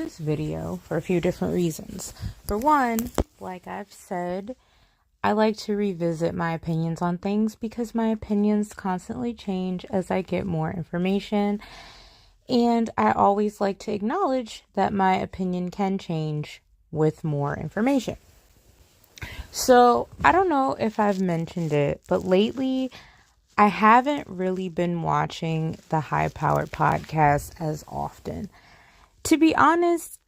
this video for a few different reasons. For one, like I've said, I like to revisit my opinions on things because my opinions constantly change as I get more information. And I always like to acknowledge that my opinion can change with more information. So I don't know if I've mentioned it, but lately I haven't really been watching the High Powered podcast as often. To be honest,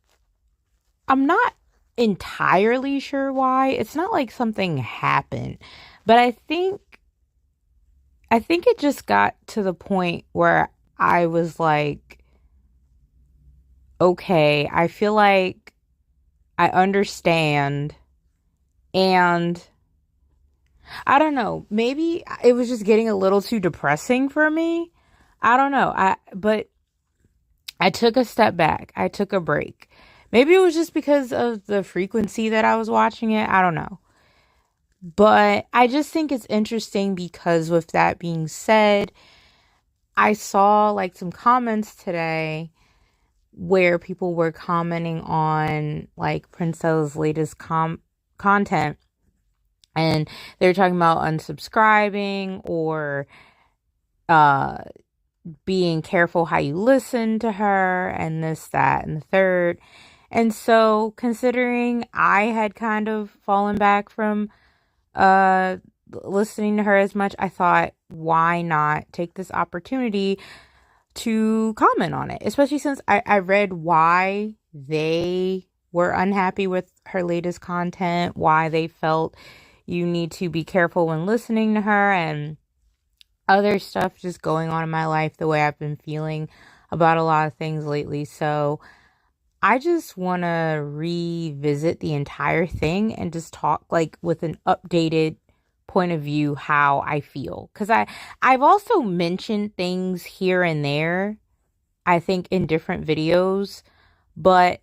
I'm not entirely sure why. It's not like something happened, but I think it just got to the point where I was like, okay, I feel like I understand, and I don't know, maybe it was just getting a little too depressing for me. I don't know. But I took a step back. I took a break. Maybe it was just because of the frequency that I was watching it. I don't know. But I just think it's interesting because with that being said, I saw like some comments today where people were commenting on like Princella's latest content, and they were talking about unsubscribing or being careful how you listen to her and this, that, and the third. And so considering I had kind of fallen back from listening to her as much, I thought, why not take this opportunity to comment on it, especially since I read why they were unhappy with her latest content, why they felt you need to be careful when listening to her, and other stuff just going on in my life, the way I've been feeling about a lot of things lately. So I just want to revisit the entire thing and just talk like with an updated point of view how I feel. Because I've also mentioned things here and there, I think, in different videos, but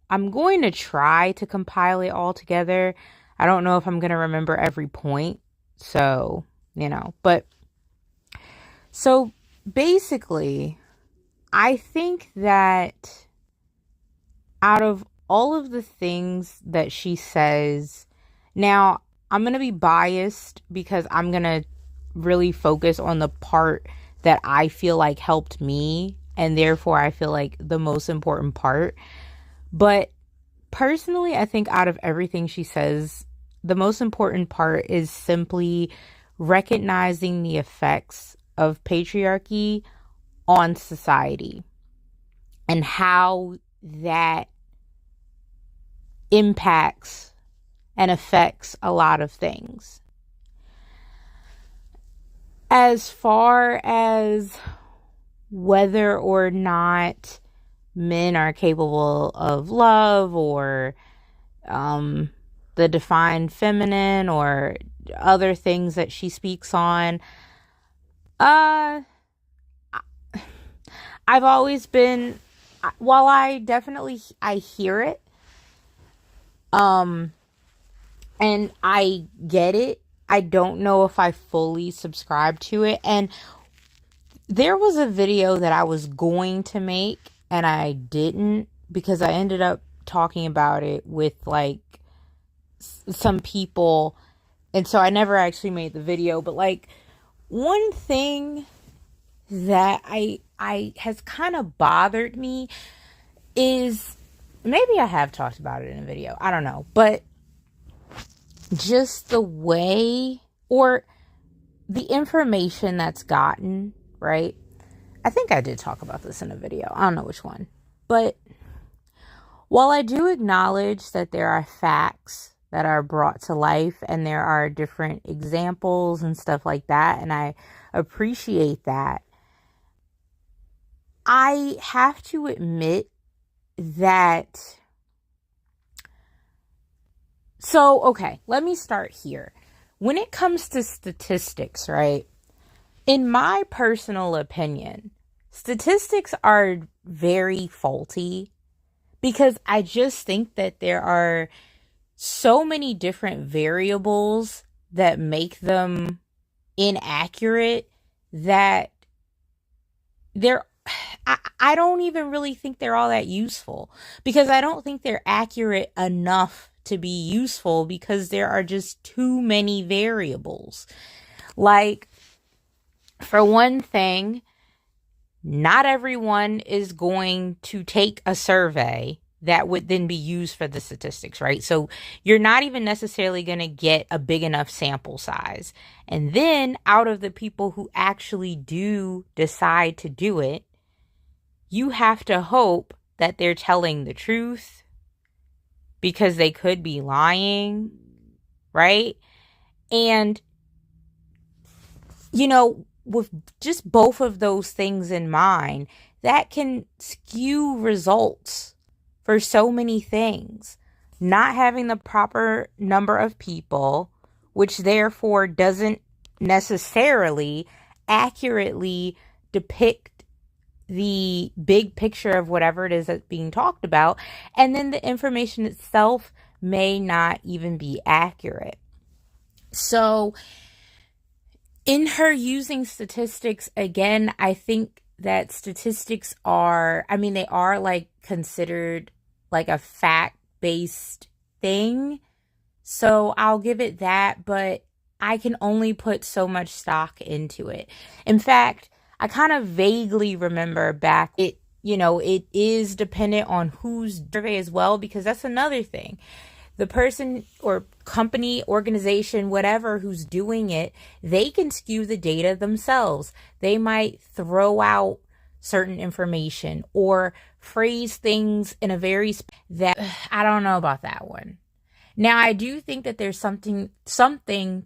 I'm going to try to compile it all together. I don't know if I'm going to remember every point. So, but so basically, I think that out of all of the things that she says, now I'm going to be biased because I'm going to really focus on the part that I feel like helped me, and therefore I feel like the most important part. But personally, I think out of everything she says, the most important part is simply recognizing the effects of patriarchy on society and how that impacts and affects a lot of things. As far as whether or not men are capable of love or the divine feminine or other things that she speaks on, I've always been, while I hear it, and I get it, I don't know if I fully subscribe to it. And there was a video that I was going to make and I didn't, because I ended up talking about it with like some people, and so I never actually made the video. But like, one thing that I has kind of bothered me is, maybe I have talked about it in a video, I don't know, but just the way or the information that's gotten, right? I think I did talk about this in a video. I don't know which one. But while I do acknowledge that there are facts that are brought to life and there are different examples and stuff like that, and I appreciate that, I have to admit that. So, okay, let me start here. When it comes to statistics, right? In my personal opinion, statistics are very faulty because I just think that there are so many different variables that make them inaccurate that there I don't even really think they're all that useful, because I don't think they're accurate enough to be useful, because there are just too many variables. Like, for one thing, not everyone is going to take a survey that would then be used for the statistics, right? So you're not even necessarily going to get a big enough sample size. And then out of the people who actually do decide to do it, you have to hope that they're telling the truth, because they could be lying, right? And, with just both of those things in mind, that can skew results for so many things. Not having the proper number of people, which therefore doesn't necessarily accurately depict the big picture of whatever it is that's being talked about. And then the information itself may not even be accurate. So, in her using statistics, again, I think that statistics are, they are like considered like a fact-based thing. So I'll give it that, but I can only put so much stock into it. In fact, I kind of vaguely remember back it is dependent on whose survey as well, because that's another thing. The person or company, organization, whatever, who's doing it, they can skew the data themselves. They might throw out certain information or phrase things in a very that I don't know about that one. Now, I do think that there's something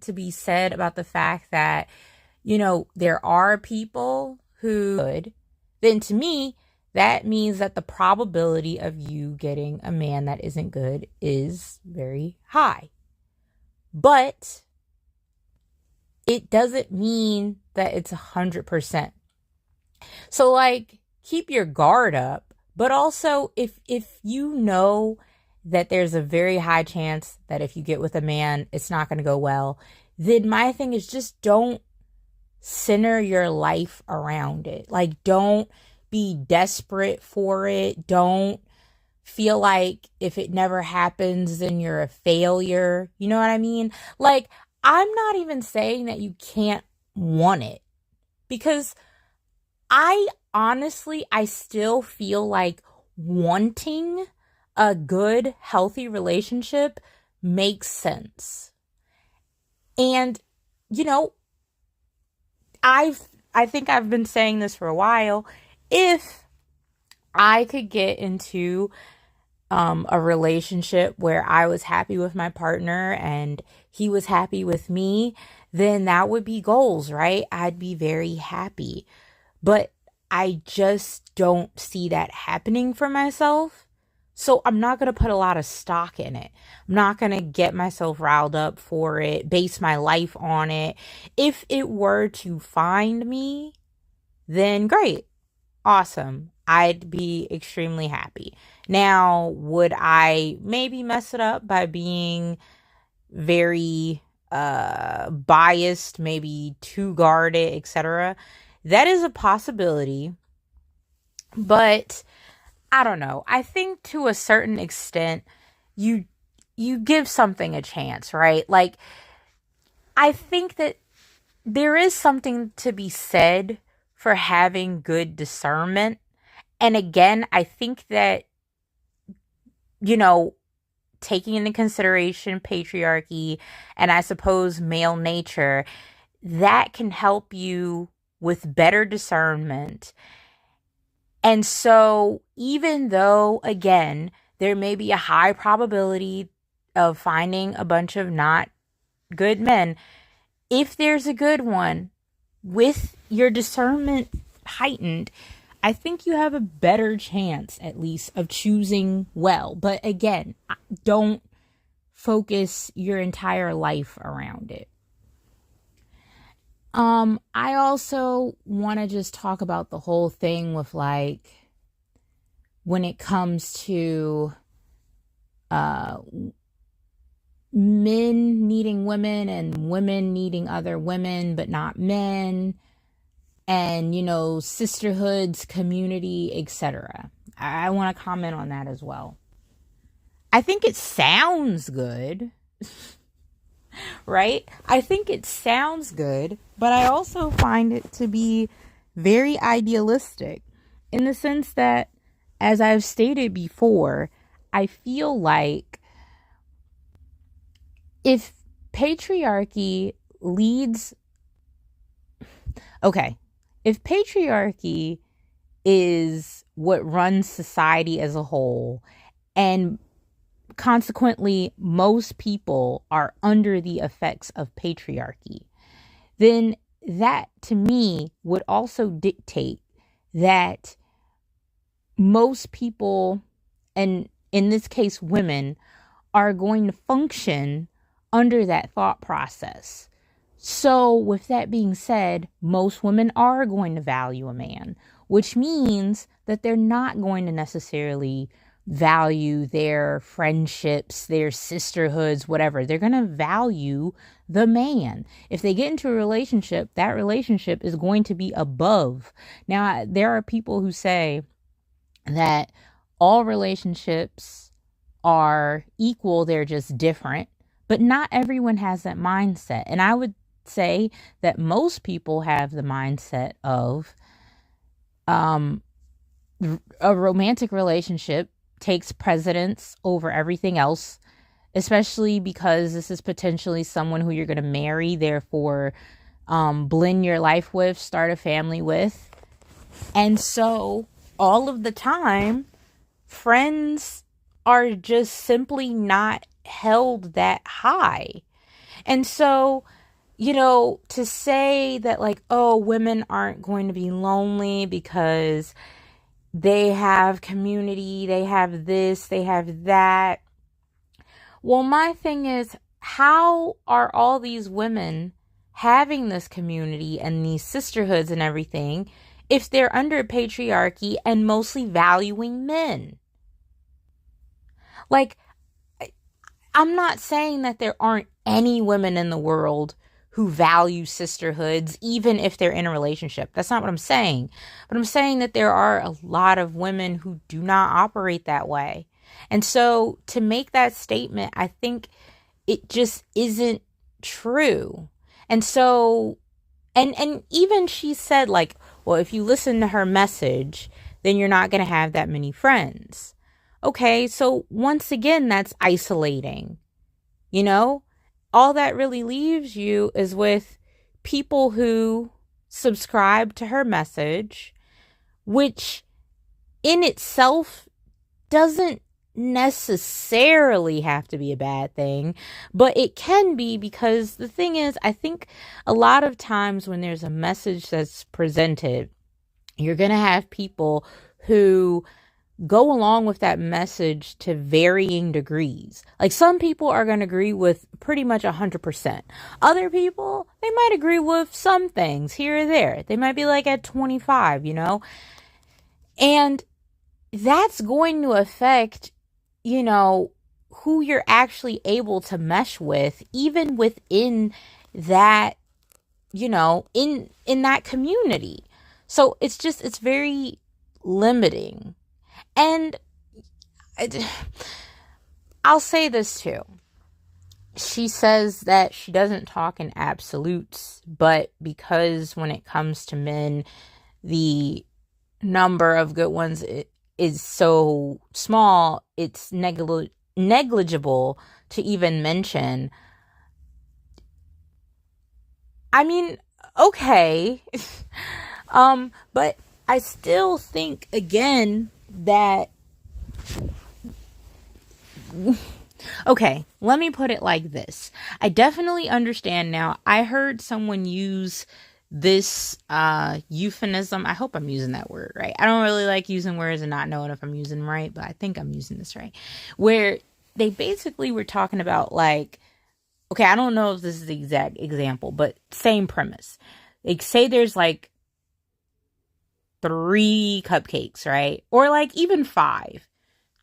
to be said about the fact that, there are people who could, then to me, that means that the probability of you getting a man that isn't good is very high. But it doesn't mean that it's 100%. So, like, keep your guard up. But also, if you know that there's a very high chance that if you get with a man, it's not going to go well, then my thing is just don't center your life around it. Like, don't be desperate for it. Don't feel like if it never happens, then you're a failure. You know what I mean? Like, I'm not even saying that you can't want it, because I still feel like wanting a good, healthy relationship makes sense. And, I think I've been saying this for a while. If I could get into a relationship where I was happy with my partner and he was happy with me, then that would be goals, right? I'd be very happy. But I just don't see that happening for myself. So I'm not going to put a lot of stock in it. I'm not going to get myself riled up for it, base my life on it. If it were to find me, then great. Awesome. I'd be extremely happy. Now, would I maybe mess it up by being very biased, maybe too guarded, etc.? That is a possibility. But I don't know. I think to a certain extent, you give something a chance, right? Like, I think that there is something to be said for having good discernment. And again, I think that, taking into consideration patriarchy and I suppose male nature, that can help you with better discernment. And so, even though, again, there may be a high probability of finding a bunch of not good men, if there's a good one, with your discernment heightened, I think you have a better chance, at least, of choosing well. But again, don't focus your entire life around it. I also want to just talk about the whole thing with, like, when it comes to men needing women and women needing other women, but not men. and, sisterhoods, community, etc. I want to comment on that as well. I think it sounds good, right? I think it sounds good, but I also find it to be very idealistic in the sense that, as I've stated before, I feel like if patriarchy leads, if patriarchy is what runs society as a whole, and consequently most people are under the effects of patriarchy, then that to me would also dictate that most people, and in this case women, are going to function under that thought process. So with that being said, most women are going to value a man, which means that they're not going to necessarily value their friendships, their sisterhoods, whatever. They're going to value the man. If they get into a relationship, that relationship is going to be above. Now, there are people who say that all relationships are equal, they're just different, but not everyone has that mindset. And I would say that most people have the mindset of a romantic relationship takes precedence over everything else, especially because this is potentially someone who you're going to marry, therefore blend your life with, start a family with. And so all of the time, friends are just simply not held that high. And so, to say that like, oh, women aren't going to be lonely because they have community, they have this, they have that. Well, my thing is, how are all these women having this community and these sisterhoods and everything if they're under patriarchy and mostly valuing men? Like, I'm not saying that there aren't any women in the world who value sisterhoods, even if they're in a relationship. That's not what I'm saying. But I'm saying that there are a lot of women who do not operate that way. And so to make that statement, I think it just isn't true. And so, and even she said like, well, if you listen to her message, then you're not going to have that many friends. Okay, so once again, that's isolating. All that really leaves you is with people who subscribe to her message, which in itself doesn't necessarily have to be a bad thing, but it can be, because the thing is, I think a lot of times when there's a message that's presented, you're going to have people who go along with that message to varying degrees. Like, some people are going to agree with pretty much 100%. Other people, they might agree with some things here or there. They might be like at 25, and that's going to affect, who you're actually able to mesh with, even within that, in that community. So it's very limiting. And I'll say this too. She says that she doesn't talk in absolutes, but because when it comes to men, the number of good ones is so small, it's negligible to even mention. I mean, okay. But I still think, again, that, okay, let me put it like this. I definitely understand now. I heard someone use this euphemism. I hope I'm using that word right. I don't really like using words and not knowing if I'm using them right, but I think I'm using this right. Where they basically were talking about, like, okay, I don't know if this is the exact example, but same premise. Like, say there's like 3 cupcakes, right? Or like even 5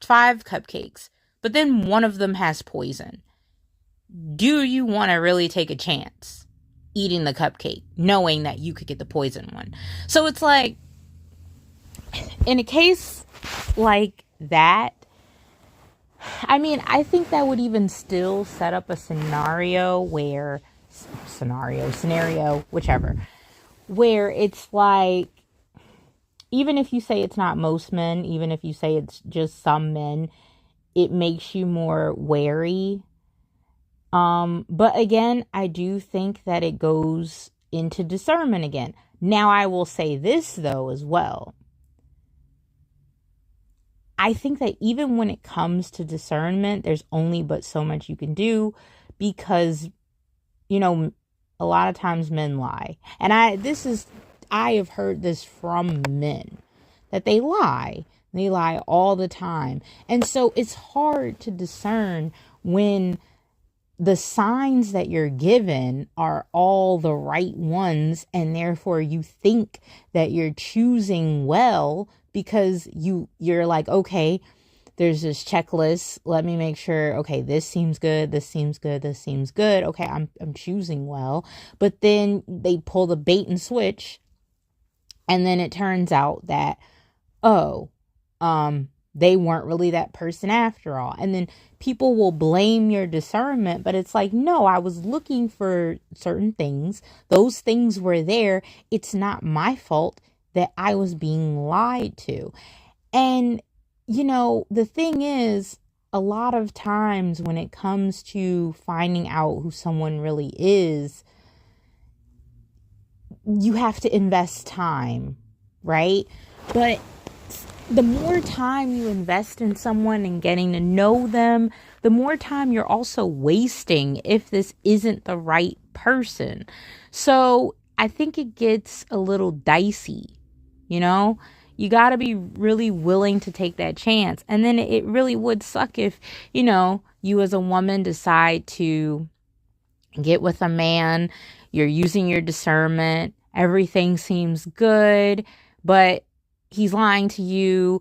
cupcakes, but then one of them has poison. Do you want to really take a chance? eating the cupcake, knowing that you could get the poison one. So it's like, in a case like that, I mean, I think that would even still set up a scenario, whichever, where it's like, even if you say it's not most men, even if you say it's just some men, it makes you more wary. But again, I do think that it goes into discernment again. Now, I will say this though as well. I think that even when it comes to discernment, there's only but so much you can do, because, you know, a lot of times men lie. And I have heard this from men, that they lie. They lie all the time. And so it's hard to discern when the signs that you're given are all the right ones, and therefore you think that you're choosing well, because you're like, okay, there's this checklist, let me make sure, okay, this seems good, this seems good, this seems good, okay, I'm choosing well. But then they pull the bait and switch, and then it turns out that, oh, they weren't really that person after all. And then people will blame your discernment, but it's like, no, I was looking for certain things. Those things were there. It's not my fault that I was being lied to. And, you know, the thing is, a lot of times when it comes to finding out who someone really is, you have to invest time, right? But the more time you invest in someone and getting to know them, the more time you're also wasting if this isn't the right person. So I think it gets a little dicey, you know? You got to be really willing to take that chance. And then it really would suck if, you know, you as a woman decide to get with a man, you're using your discernment, everything seems good, but he's lying to you.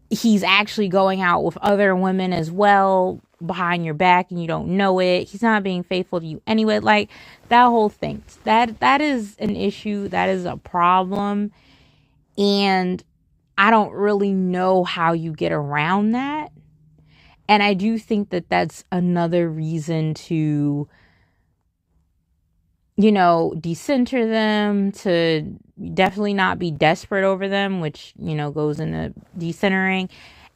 He's actually going out with other women as well behind your back, and you don't know it. He's not being faithful to you anyway. Like, that whole thing, that is an issue. That is a problem. And I don't really know how you get around that. And I do think that that's another reason to, you know, decenter them, to definitely not be desperate over them, which, you know, goes into decentering,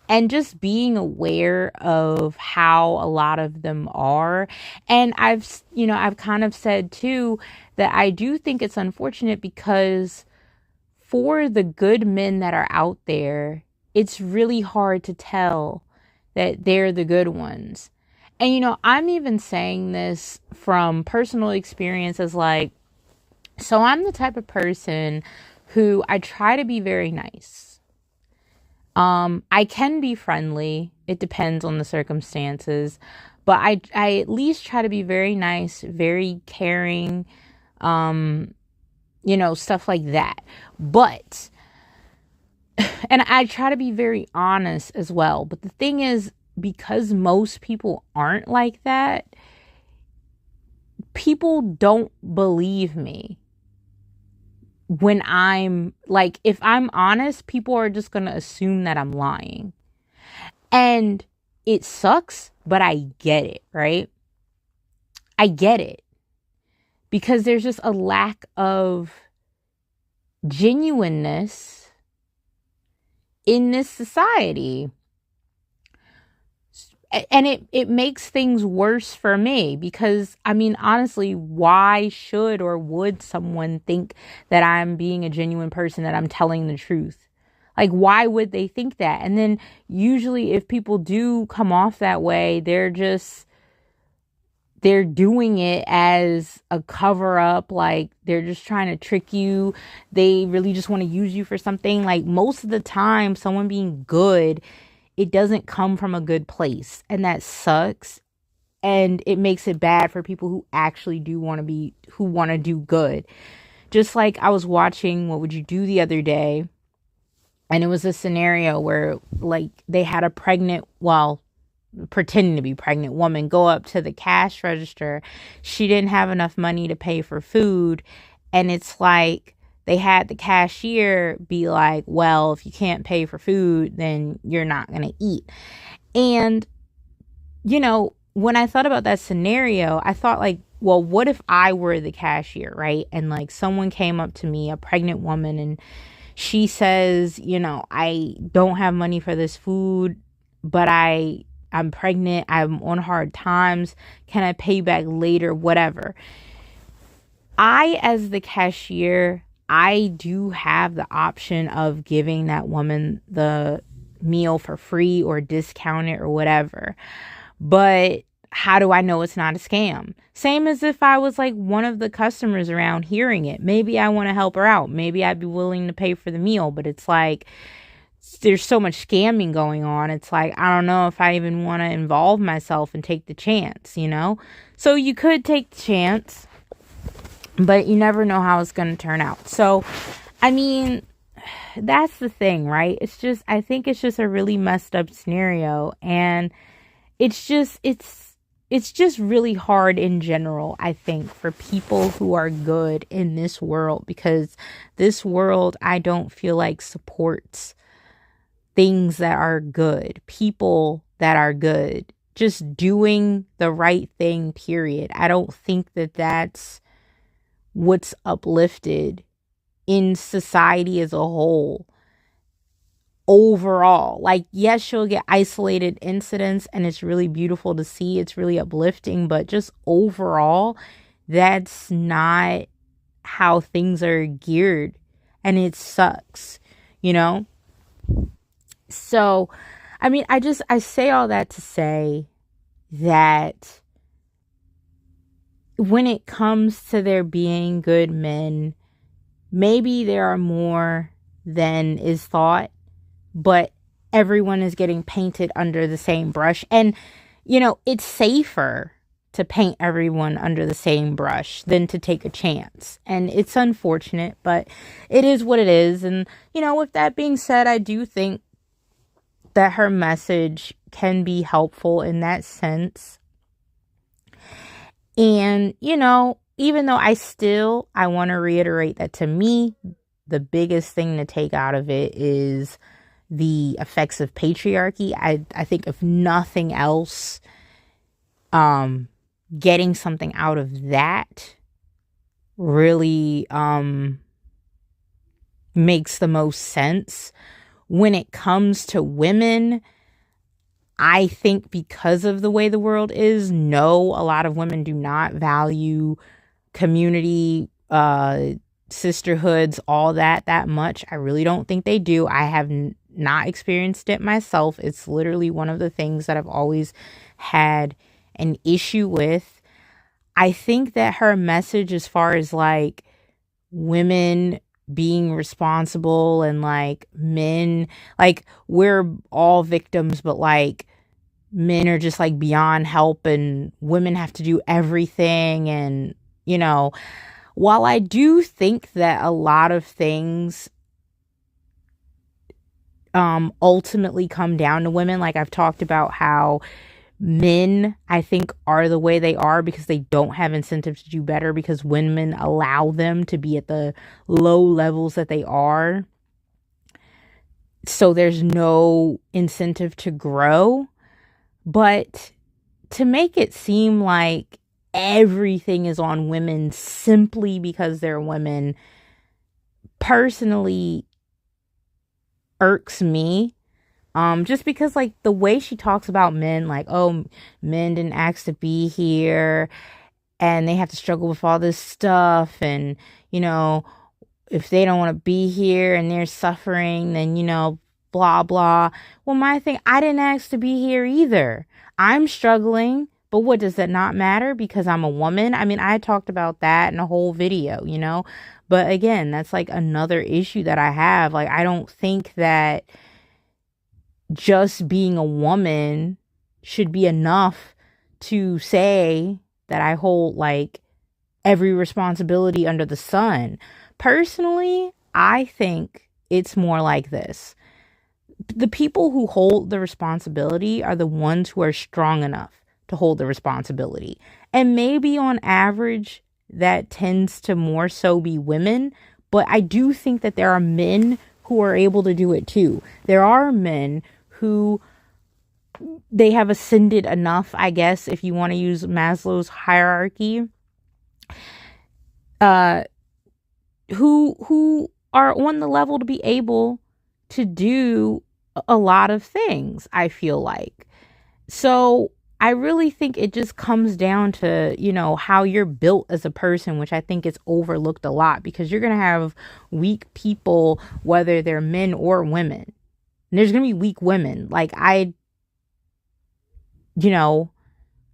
and just being aware of how a lot of them are. And I've kind of said too that I do think it's unfortunate, because for the good men that are out there, it's really hard to tell that they're the good ones. And, you know, I'm even saying this from personal experiences. Like, so I'm the type of person who I try to be very nice. I can be friendly. It depends on the circumstances. But I at least try to be very nice, very caring, you know, stuff like that. But, and I try to be very honest as well. But the thing is, because most people aren't like that, people don't believe me when I'm like, if I'm honest, people are just going to assume that I'm lying. And it sucks, but I get it, right? I get it. Because there's just a lack of genuineness in this society. And it makes things worse for me, because, I mean, honestly, why should or would someone think that I'm being a genuine person, that I'm telling the truth? Like, why would they think that? And then usually if people do come off that way, they're doing it as a cover up. Like, they're just trying to trick you. They really just want to use you for something. Like, most of the time, someone being good, it doesn't come from a good place. And that sucks. And it makes it bad for people who actually who want to do good. Just like I was watching What Would You Do the other day. And it was a scenario where, like, they had a pregnant, well, pretending to be pregnant woman go up to the cash register. She didn't have enough money to pay for food. And it's like they had the cashier be like, well, if you can't pay for food, then you're not going to eat. And, when I thought about that scenario, I thought like, well, what if I were the cashier, right? And like someone came up to me, a pregnant woman, and she says, I don't have money for this food, but I'm pregnant. I'm on hard times. Can I pay back later? Whatever. As the cashier, I do have the option of giving that woman the meal for free or discounted or whatever. But how do I know it's not a scam? Same as if I was like one of the customers around hearing it. Maybe I want to help her out. Maybe I'd be willing to pay for the meal, but it's like there's so much scamming going on. It's like, I don't know if I even want to involve myself and take the chance, So you could take the chance, but you never know how it's going to turn out. So, I mean, that's the thing, right? I think it's just a really messed up scenario. And it's just really hard in general, I think, for people who are good in this world, because this world, I don't feel like supports things that are good, people that are good, just doing the right thing, period. I don't think that that's what's uplifted in society as a whole. Overall, like, yes, you'll get isolated incidents and it's really beautiful to see. It's really uplifting, but just overall, that's not how things are geared, and it sucks, So, I mean, I say all that to say that when it comes to there being good men, maybe there are more than is thought, but everyone is getting painted under the same brush. And, it's safer to paint everyone under the same brush than to take a chance. And it's unfortunate, but it is what it is. And, with that being said, I do think that her message can be helpful in that sense. And, even though I want to reiterate that to me, the biggest thing to take out of it is the effects of patriarchy. I think if nothing else, getting something out of that really makes the most sense. When it comes to women, I think because of the way the world is, no, a lot of women do not value community, sisterhoods, all that much. I really don't think they do. I have not experienced it myself. It's literally one of the things that I've always had an issue with. I think that her message, as far as like women being responsible and like men, like we're all victims, but like men are just like beyond help and women have to do everything. And, while I do think that a lot of things ultimately come down to women, like I've talked about how men, I think, are the way they are because they don't have incentive to do better, because women allow them to be at the low levels that they are. So there's no incentive to grow. But to make it seem like everything is on women simply because they're women, personally irks me. Just because like the way she talks about men, like, oh, men didn't ask to be here and they have to struggle with all this stuff. And, if they don't want to be here and they're suffering, then, blah, blah. Well, my thing, I didn't ask to be here either. I'm struggling, but what, does that not matter because I'm a woman? I mean, I talked about that in a whole video, but again, that's like another issue that I have. Like, I don't think that just being a woman should be enough to say that I hold like every responsibility under the sun. Personally, I think it's more like this. the people who hold the responsibility are the ones who are strong enough to hold the responsibility. And maybe on average, that tends to more so be women. But I do think that there are men who are able to do it too. There are men who they have ascended enough, I guess, if you want to use Maslow's hierarchy, uh, who are on the level to be able to do a lot of things, I feel like. So I really think it just comes down to, how you're built as a person, which I think is overlooked a lot because you're going to have weak people, whether they're men or women. And there's going to be weak women. Like you know,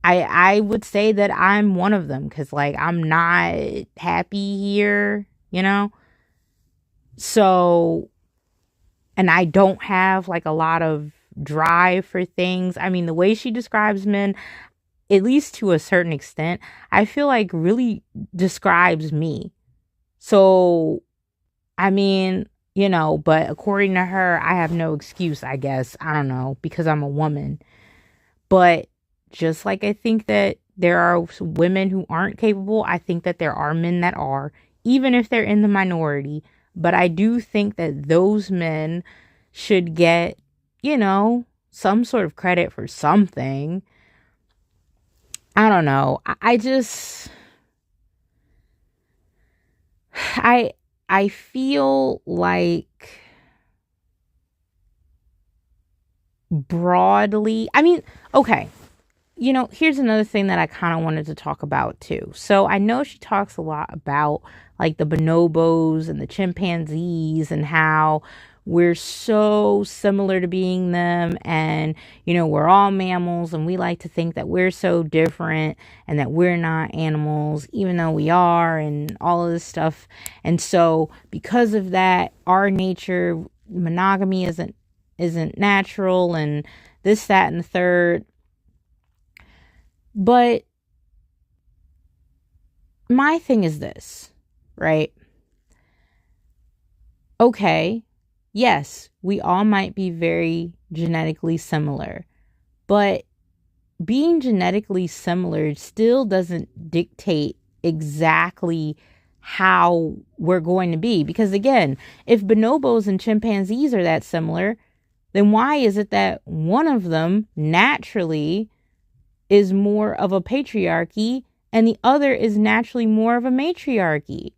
I would say that I'm one of them because, like, I'm not happy here. So, and I don't have like a lot of drive for things. I mean, the way she describes men, at least to a certain extent, I feel like really describes me. So, I mean, but according to her, I have no excuse, I guess. I don't know, because I'm a woman. But just like I think that there are women who aren't capable, I think that there are men that are, even if they're in the minority. But I do think that those men should get, some sort of credit for something. I don't know. I just, I feel like broadly, I mean, okay. Here's another thing that I kind of wanted to talk about too. So I know she talks a lot about like the bonobos and the chimpanzees and how we're so similar to being them. And, we're all mammals and we like to think that we're so different and that we're not animals, even though we are, and all of this stuff. And so because of that, our nature, monogamy isn't natural and this, that, and the third. But my thing is this, right? Okay, yes, we all might be very genetically similar, but being genetically similar still doesn't dictate exactly how we're going to be. Because again, if bonobos and chimpanzees are that similar, then why is it that one of them naturally is more of a patriarchy and the other is naturally more of a matriarchy?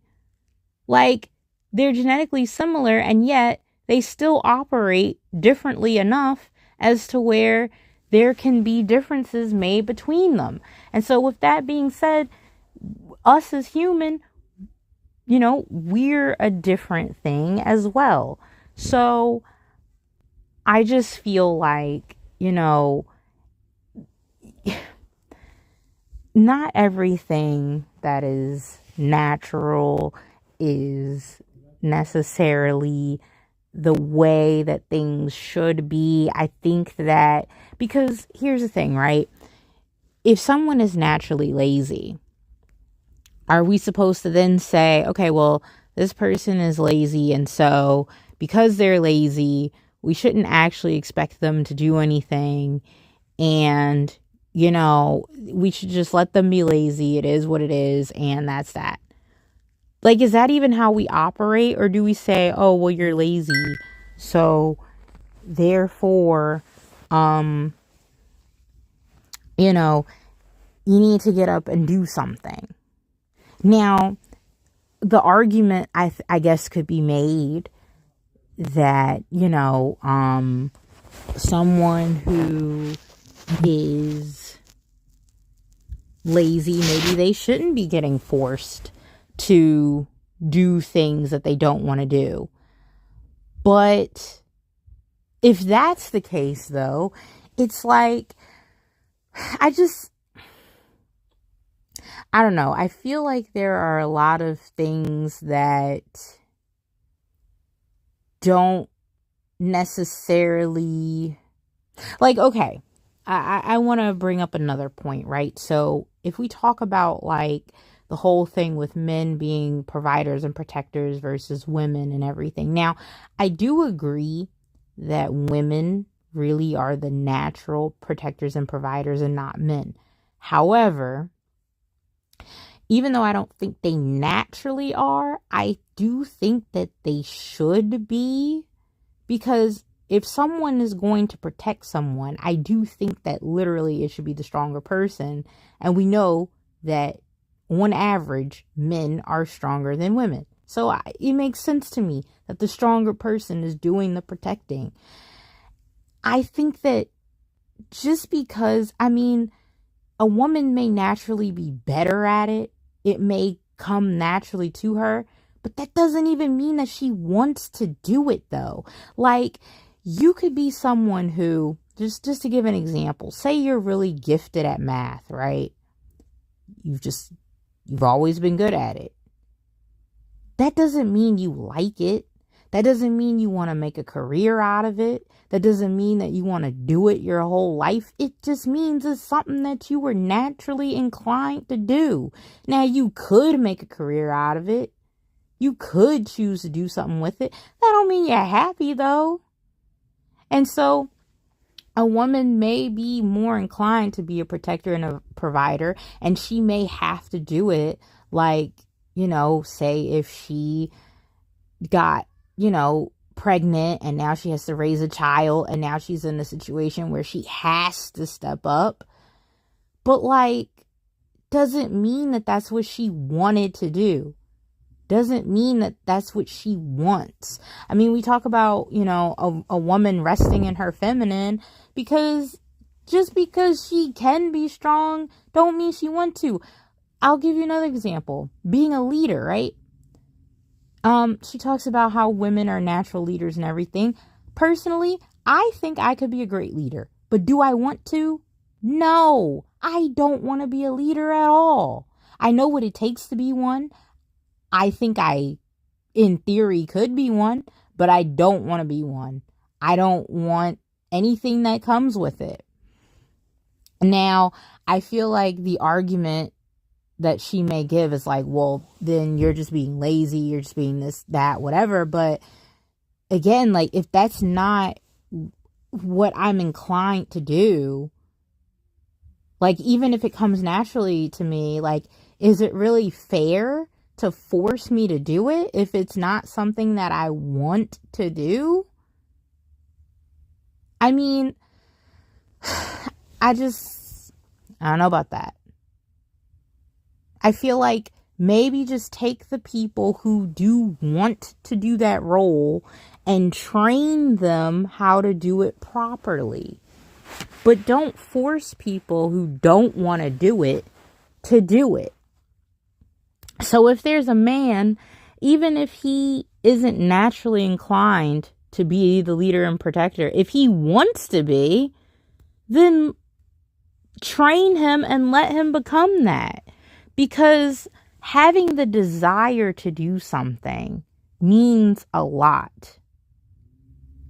Like, they're genetically similar and yet they still operate differently enough as to where there can be differences made between them. And so with that being said, us as human, we're a different thing as well. So I just feel like, not everything that is natural is necessarily the way that things should be. I think that, because here's the thing, right? If someone is naturally lazy, are we supposed to then say, okay, well, this person is lazy, and so because they're lazy, we shouldn't actually expect them to do anything, and we should just let them be lazy. It is what it is, and that's that. Like, is that even how we operate? Or do we say, oh, well, you're lazy, so therefore, you need to get up and do something. Now, the argument, I guess, could be made that, someone who is lazy, maybe they shouldn't be getting forced to do things that they don't want to do. But if that's the case, though, it's like, I don't know. I feel like there are a lot of things that don't necessarily, like, okay, I want to bring up another point, right? So if we talk about like the whole thing with men being providers and protectors versus women and everything. Now, I do agree that women really are the natural protectors and providers and not men. However, even though I don't think they naturally are, I do think that they should be, because if someone is going to protect someone, I do think that literally it should be the stronger person. And we know that on average, men are stronger than women. So it makes sense to me that the stronger person is doing the protecting. I think that just because, a woman may naturally be better at it. It may come naturally to her, but that doesn't even mean that she wants to do it though. Like, you could be someone who, just to give an example, say you're really gifted at math, right? You've always been good at it. That doesn't mean you like it. That doesn't mean you want to make a career out of it. That doesn't mean that you want to do it your whole life. It just means it's something that you were naturally inclined to do. Now, you could make a career out of it. You could choose to do something with it. That don't mean you're happy, though. And so a woman may be more inclined to be a protector and a provider, and she may have to do it, like, say if she got, pregnant and now she has to raise a child and now she's in a situation where she has to step up. But doesn't mean that that's what she wanted to do. Doesn't mean that that's what she wants. We talk about, a woman resting in her feminine, because just because she can be strong don't mean she wants to. I'll give you another example. Being a leader, right? She talks about how women are natural leaders and everything. Personally, I think I could be a great leader, but do I want to? No, I don't want to be a leader at all. I know what it takes to be one. I think I, in theory, could be one, but I don't want to be one. I don't want anything that comes with it. Now, I feel like the argument that she may give is like, well, then you're just being lazy, you're just being this, that, whatever. But again, if that's not what I'm inclined to do, even if it comes naturally to me, is it really fair to force me to do it if it's not something that I want to do? I don't know about that. I feel like maybe just take the people who do want to do that role and train them how to do it properly. But don't force people who don't want to do it to do it. So if there's a man, even if he isn't naturally inclined to be the leader and protector, if he wants to be, then train him and let him become that. Because having the desire to do something means a lot.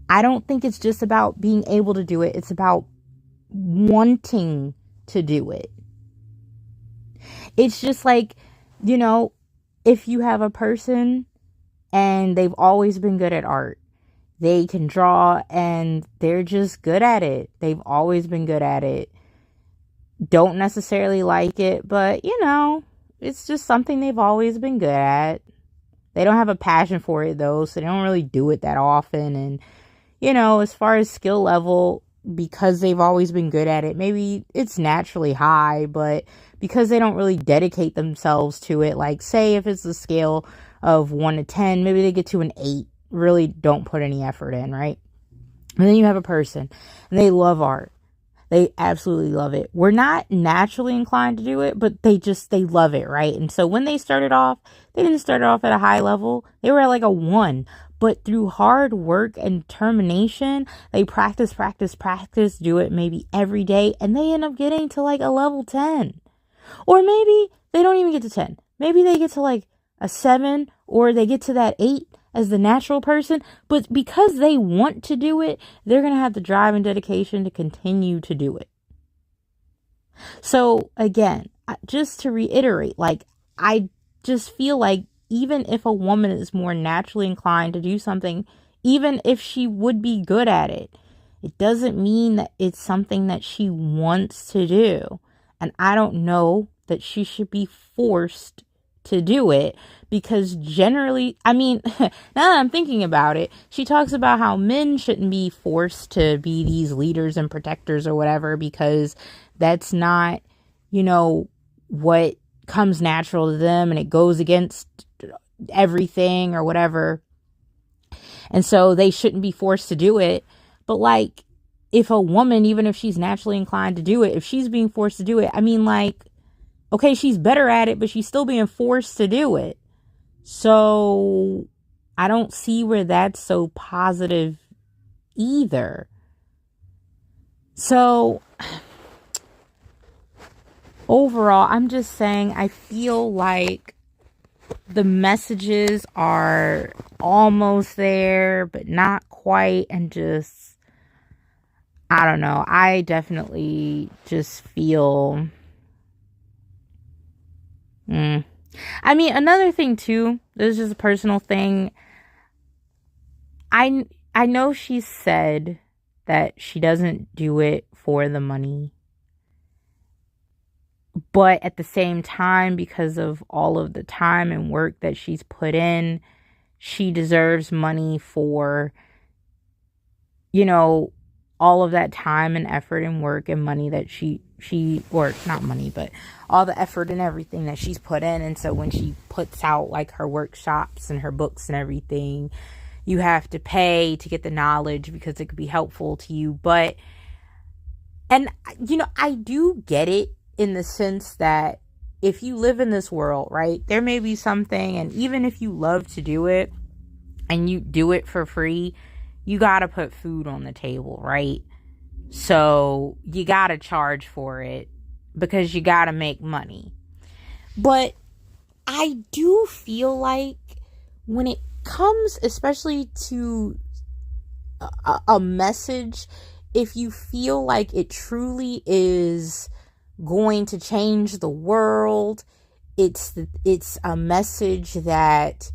I don't think it's just about being able to do it. It's about wanting to do it. It's just like, if you have a person and they've always been good at art, they can draw and they're just good at it. They've always been good at it. Don't necessarily like it, but it's just something they've always been good at. They don't have a passion for it though, so they don't really do it that often. And as far as skill level, because they've always been good at it, maybe it's naturally high, but because they don't really dedicate themselves to it, say if it's a scale of 1 to 10, maybe they get to an 8, really don't put any effort in, right? And then you have a person and they love art. They absolutely love it. We're not naturally inclined to do it, but they love it, right? And so when they started off, they didn't start off at a high level. They were at a 1. But through hard work and determination, they practice, do it maybe every day, and they end up getting to a level 10. Or maybe they don't even get to 10. Maybe they get to a 7, or they get to that 8 as the natural person, but because they want to do it, they're going to have the drive and dedication to continue to do it. So again, just to reiterate, I just feel like even if a woman is more naturally inclined to do something, even if she would be good at it. It doesn't mean that it's something that she wants to do. And I don't know that she should be forced to do it, because generally, I mean, now that I'm thinking about it, she talks about how men shouldn't be forced to be these leaders and protectors or whatever, because that's not, what comes natural to them, and it goes against everything or whatever. And so they shouldn't be forced to do it. But like, if a woman, even if she's naturally inclined to do it, if she's being forced to do it, I mean, like, okay, she's better at it, but she's still being forced to do it. So I don't see where that's so positive either. So overall, I'm just saying, I feel like the messages are almost there, but not quite. And just, I don't know. I definitely just feel... I mean, another thing too, this is just a personal thing. I know she said that she doesn't do it for the money. But at the same time, because of all of the time and work that she's put in, she deserves money for, all of that time and effort and work and money that she or not money, but all the effort and everything that she's put in. And so when she puts out like her workshops and her books and everything, you have to pay to get the knowledge because it could be helpful to you. But, and I do get it in the sense that if you live in this world, right, there may be something, and even if you love to do it and you do it for free, you got to put food on the table, right? So you got to charge for it because you got to make money. But I do feel like when it comes, especially to a message, if you feel like it truly is going to change the world, it's a message that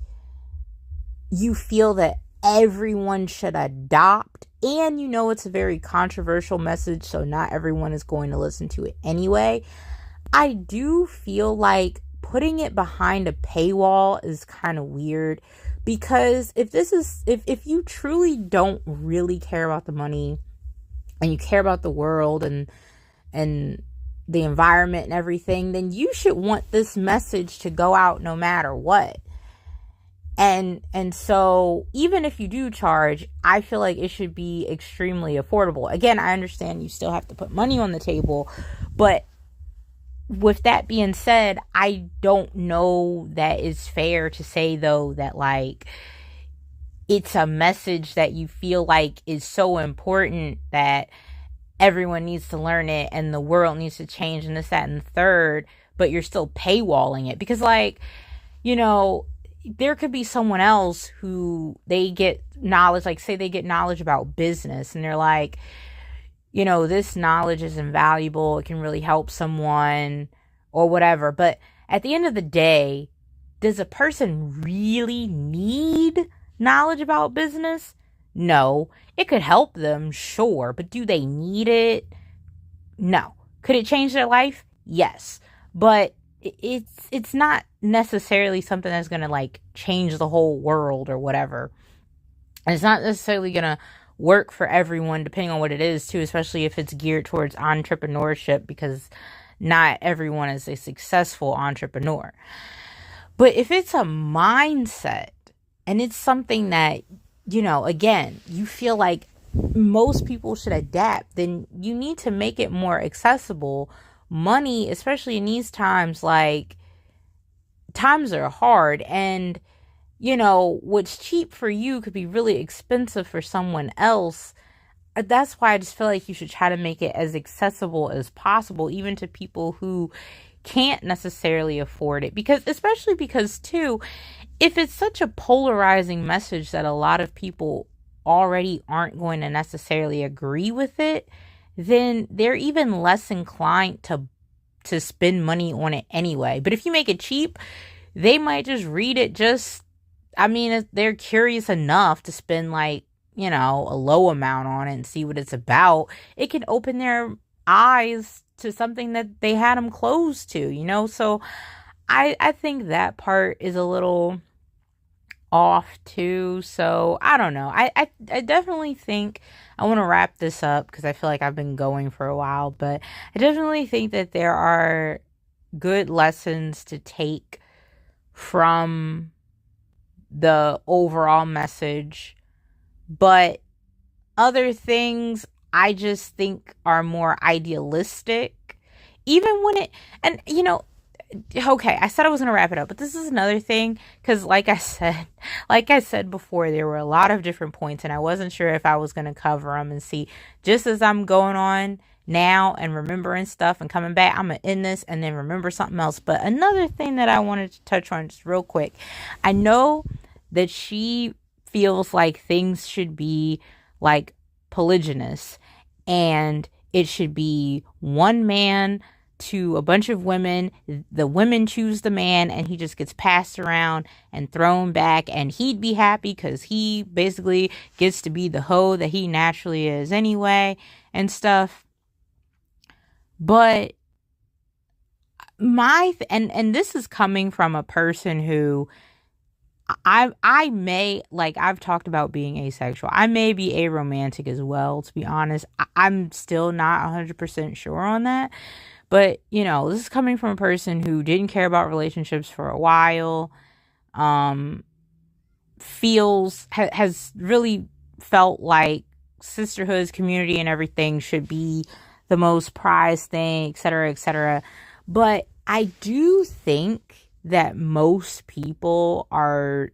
you feel that everyone should adopt, and it's a very controversial message, so not everyone is going to listen to it anyway. I do feel like putting it behind a paywall is kind of weird, because if you truly don't really care about the money and you care about the world and the environment and everything, then you should want this message to go out no matter what. And so even if you do charge, I feel like it should be extremely affordable. Again, I understand you still have to put money on the table, but with that being said, I don't know that it's fair to say though that like it's a message that you feel like is so important that everyone needs to learn it and the world needs to change and this, that, and the third, but you're still paywalling it. Because like, there could be someone else who they get knowledge, like say they get knowledge about business and they're like, this knowledge is invaluable. It can really help someone or whatever. But at the end of the day, does a person really need knowledge about business? No. It could help them, sure. But do they need it? No. Could it change their life? Yes. But it's not necessarily something that's going to like change the whole world or whatever. And it's not necessarily going to work for everyone depending on what it is too, especially if it's geared towards entrepreneurship, because not everyone is a successful entrepreneur. But if it's a mindset and it's something that, again, you feel like most people should adapt, then you need to make it more accessible. Money, especially in these times, like times are hard, and what's cheap for you could be really expensive for someone else. That's why I just feel like you should try to make it as accessible as possible, even to people who can't necessarily afford it. Especially because too, if it's such a polarizing message that a lot of people already aren't going to necessarily agree with it, then they're even less inclined to spend money on it anyway. But if you make it cheap, they might just read it just I mean, if they're curious enough to spend like, you know, a low amount on it and see what it's about, it can open their eyes to something that they had them closed to, you know? So I think that part is a little off too. So I don't know. I definitely think I want to wrap this up because I feel like I've been going for a while, but I definitely think that there are good lessons to take from the overall message, but other things I just think are more idealistic. Even when it, and you know, okay, I said I was going to wrap it up, but this is another thing because like I said before, there were a lot of different points and I wasn't sure if I was going to cover them. And see, just as I'm going on now and remembering stuff and coming back, I'm going to end this and then remember something else. But another thing that I wanted to touch on just real quick, I know that she feels like things should be like polygynous and it should be one man to a bunch of women. The women choose the man and he just gets passed around and thrown back, and he'd be happy because he basically gets to be the hoe that he naturally is anyway and stuff. But and this is coming from a person who I may, like, I've talked about being asexual. I may be aromantic as well, to be honest. I'm still not 100% sure on that. But, you know, this is coming from a person who didn't care about relationships for a while, has really felt like sisterhoods, community, and everything should be the most prized thing, etc., etc. But I do think that most people are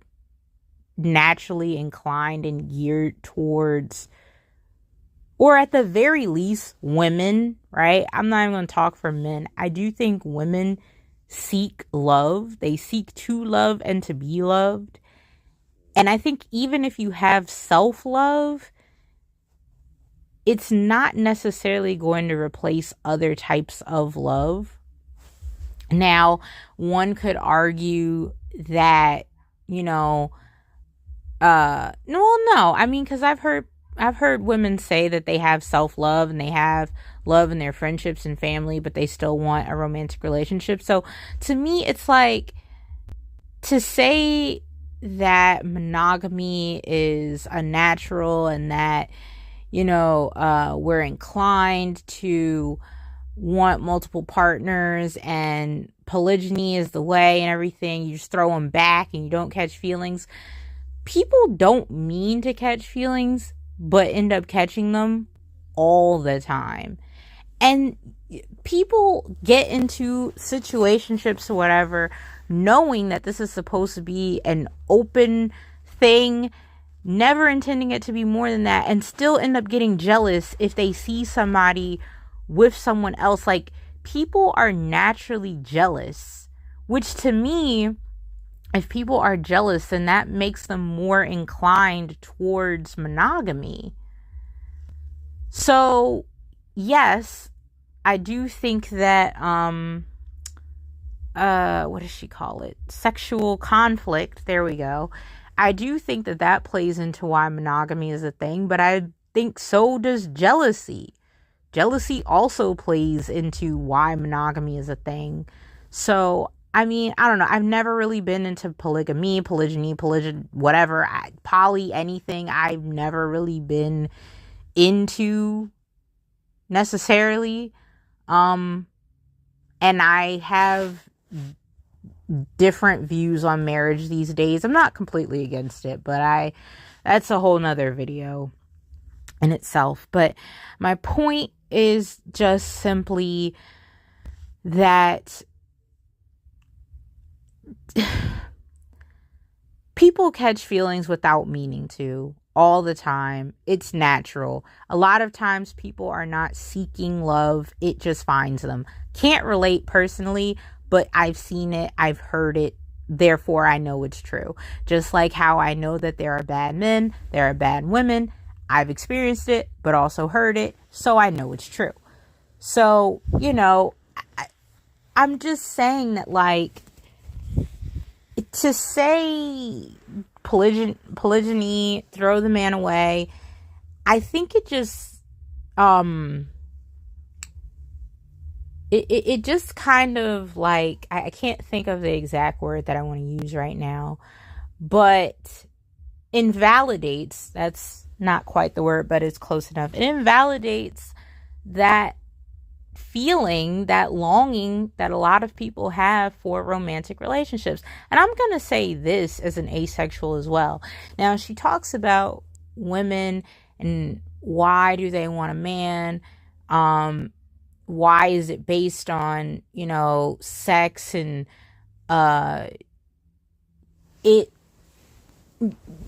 naturally inclined and geared towards, or at the very least, women, right? I'm not even going to talk for men. I do think women seek love. They seek to love and to be loved. And I think even if you have self-love, it's not necessarily going to replace other types of love. Now, one could argue that, you know, no, I mean, because I've heard women say that they have self-love and they have love in their friendships and family, but they still want a romantic relationship. So to me, it's like, to say that monogamy is unnatural and that, you know, we're inclined to want multiple partners and polygyny is the way and everything, you just throw them back and you don't catch feelings. People don't mean to catch feelings, but end up catching them all the time. And people get into situationships or whatever, knowing that this is supposed to be an open thing, never intending it to be more than that, and still end up getting jealous if they see somebody with someone else. Like, people are naturally jealous, which to me, if people are jealous, then that makes them more inclined towards monogamy. So, yes, I do think that, what does she call it? Sexual conflict. There we go. I do think that that plays into why monogamy is a thing, but I think so does jealousy. Jealousy also plays into why monogamy is a thing. So, I mean, I don't know. I've never really been into polygamy, polygyny, whatever, poly, anything. I've never really been into necessarily. And I have different views on marriage these days. I'm not completely against it, but that's a whole nother video in itself. But my point is just simply that people catch feelings without meaning to all the time. It's natural. A lot of times people are not seeking love. It just finds them. Can't relate personally, but I've seen it. I've heard it. Therefore, I know it's true. Just like how I know that there are bad men, there are bad women. I've experienced it, but also heard it. So I know it's true. So, you know, I'm just saying that, like, to say polygyny, throw the man away. I think it just it just kind of like, I can't think of the exact word that I want to use right now, but invalidates, that's not quite the word, but it's close enough. It invalidates that feeling, that longing that a lot of people have for romantic relationships. And I'm going to say this as an asexual as well. Now, she talks about women and why do they want a man? Why is it based on, sex and it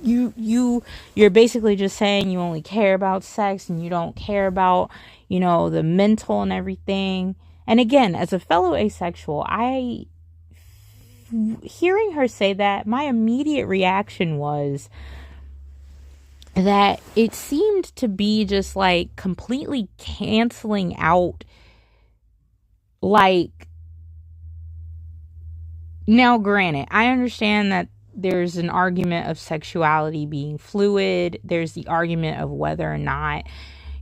you're basically just saying you only care about sex and you don't care about, the mental and everything. And again, as a fellow asexual, hearing her say that, my immediate reaction was that it seemed to be just like completely canceling out, like, now granted, I understand that there's an argument of sexuality being fluid. There's the argument of whether or not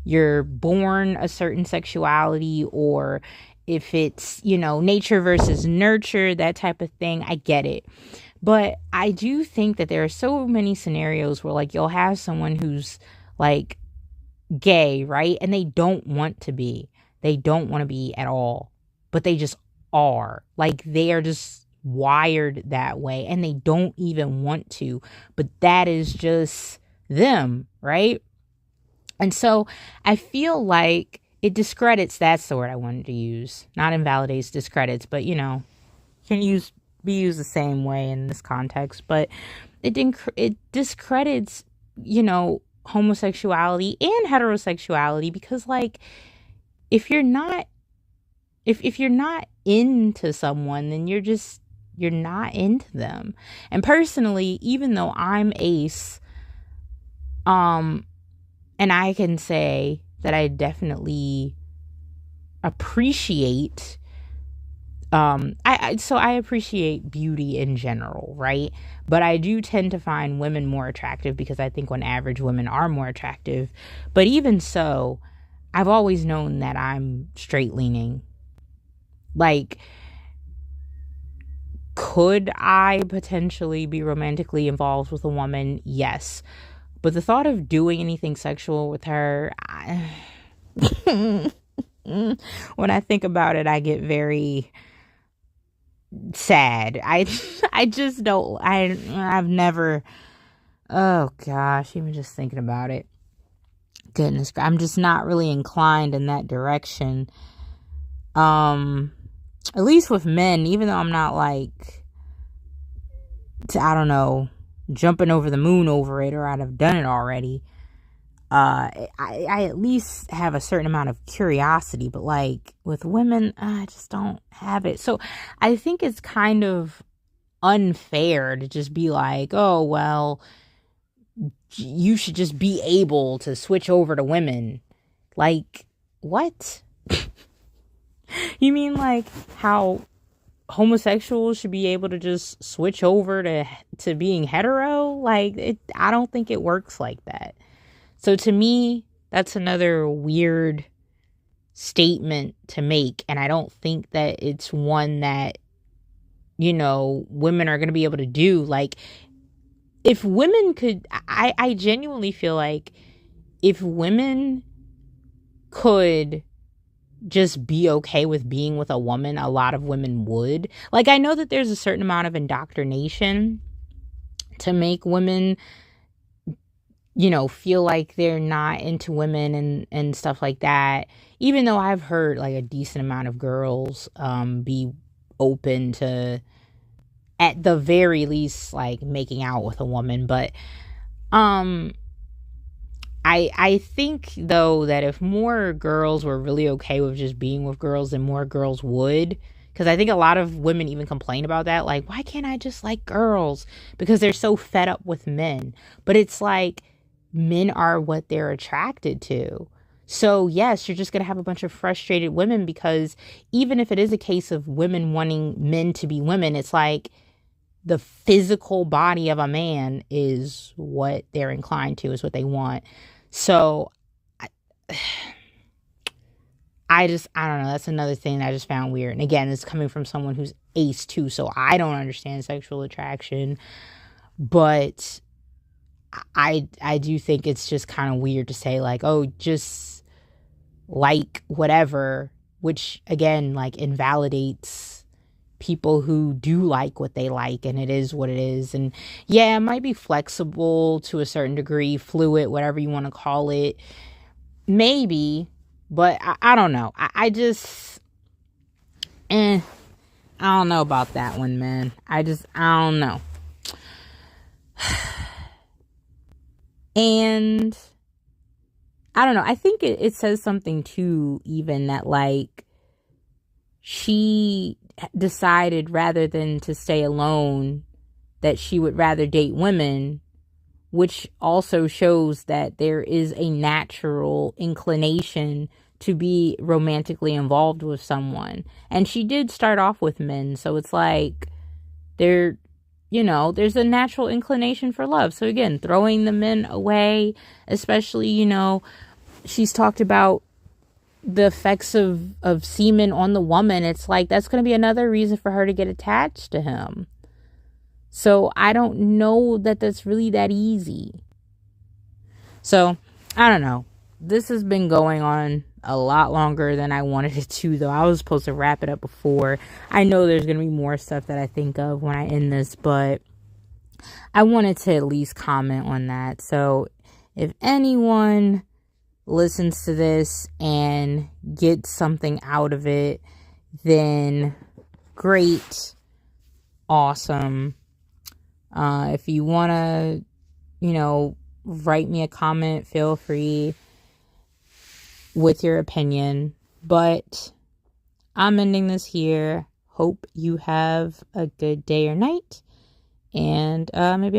you're born a certain sexuality, or if it's, nature versus nurture, that type of thing. I get it. But I do think that there are so many scenarios where, like, you'll have someone who's, like, gay, right? And they don't want to be. They don't want to be at all. But they just are. Like, they are just wired that way. And they don't even want to. But that is just them, right? And so I feel like it discredits, that's the word I wanted to use. Not invalidates, discredits. But, can be used the same way in this context, but it discredits, homosexuality and heterosexuality, because, like, if you're not into someone, then you're not into them. And personally, even though I'm ace, and I can say that I definitely appreciate, I appreciate beauty in general, right? But I do tend to find women more attractive because I think on average women are more attractive. But even so, I've always known that I'm straight leaning. Like, could I potentially be romantically involved with a woman? Yes. But the thought of doing anything sexual with her, when I think about it, I get very sad. I just don't, I've never, oh gosh, even just thinking about it, goodness, I'm just not really inclined in that direction. At least with men, even though I'm not like, I don't know, jumping over the moon over it, or I'd have done it already. I at least have a certain amount of curiosity, but like with women, I just don't have it. So I think it's kind of unfair to just be like, oh, well, you should just be able to switch over to women. Like, what? You mean like how homosexuals should be able to just switch over to being hetero? Like, I don't think it works like that. So to me, that's another weird statement to make. And I don't think that it's one that, women are going to be able to do. Like, if women could, I genuinely feel like if women could just be okay with being with a woman, a lot of women would. Like, I know that there's a certain amount of indoctrination to make women, feel like they're not into women and stuff like that. Even though I've heard like a decent amount of girls be open to, at the very least, like making out with a woman. But I think though that if more girls were really okay with just being with girls, then more girls would. Because I think a lot of women even complain about that. Like, why can't I just like girls? Because they're so fed up with men. But it's like, men are what they're attracted to. So yes, you're just going to have a bunch of frustrated women, because even if it is a case of women wanting men to be women, it's like, the physical body of a man is what they're inclined to, is what they want. So I don't know. That's another thing I just found weird. And again, it's coming from someone who's ace too, so I don't understand sexual attraction. But I do think it's just kind of weird to say, like, oh, just like whatever, which again, like, invalidates people who do like what they like, and it is what it is. And yeah, it might be flexible to a certain degree, fluid, whatever you want to call it, maybe, but I don't know. I just I don't know about that one, man. I don't know. And I don't know. I think it says something too, even that, like, she decided rather than to stay alone that she would rather date women, which also shows that there is a natural inclination to be romantically involved with someone. And she did start off with men, so it's like there's a natural inclination for love. So again, throwing the men away, especially, she's talked about the effects of semen on the woman. It's like, that's going to be another reason for her to get attached to him. So I don't know that that's really that easy. So I don't know. This has been going on a lot longer than I wanted it to, though. I was supposed to wrap it up before. I know there's going to be more stuff that I think of when I end this, but I wanted to at least comment on that. So if anyone listens to this and gets something out of it, then great, awesome. If you want to, write me a comment, feel free with your opinion. But I'm ending this here. Hope you have a good day or night. And maybe I'll